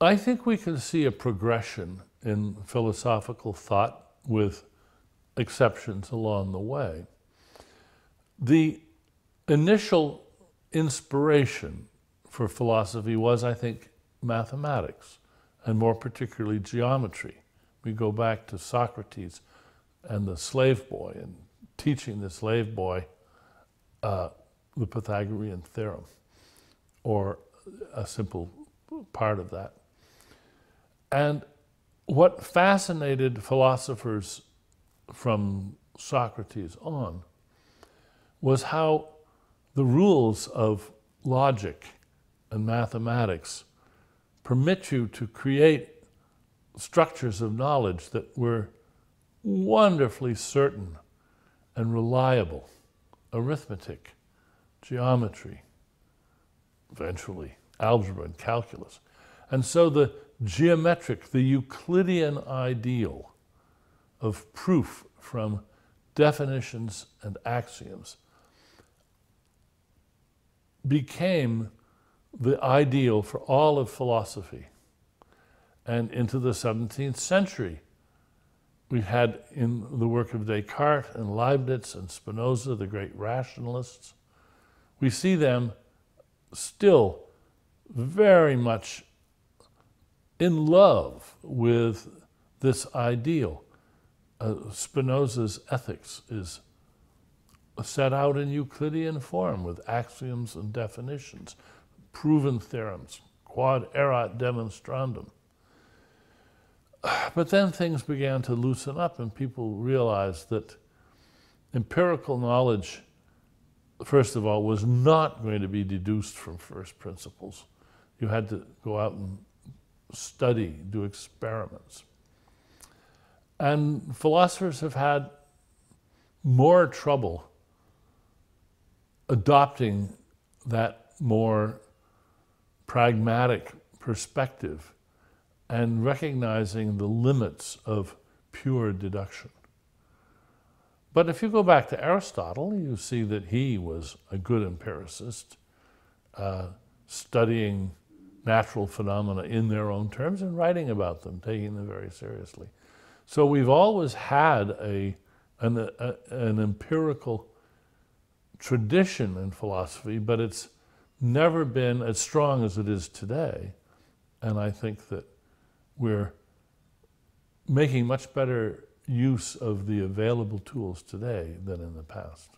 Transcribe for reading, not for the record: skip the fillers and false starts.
I think we can see a progression in philosophical thought with exceptions along the way. The initial inspiration for philosophy was, I think, mathematics, and more particularly geometry. We go back to Socrates and the slave boy, and teaching the slave boy the Pythagorean theorem, or a simple part of that. And what fascinated philosophers from Socrates on was how the rules of logic and mathematics permit you to create structures of knowledge that were wonderfully certain and reliable. Arithmetic, geometry, eventually algebra and calculus. And so the geometric, the Euclidean ideal of proof from definitions and axioms became the ideal for all of philosophy. And into the 17th century, we had in the work of Descartes and Leibniz and Spinoza, the great rationalists, we see them still very much in love with this ideal. Spinoza's Ethics is set out in Euclidean form with axioms and definitions, proven theorems, quod erat demonstrandum. But then things began to loosen up, and people realized that empirical knowledge, first of all, was not going to be deduced from first principles. You had to go out and study, do experiments. And philosophers have had more trouble adopting that more pragmatic perspective and recognizing the limits of pure deduction. But if you go back to Aristotle, you see that he was a good empiricist, studying natural phenomena in their own terms and writing about them, taking them very seriously. So we've always had an empirical tradition in philosophy, but it's never been as strong as it is today. And I think that we're making much better use of the available tools today than in the past.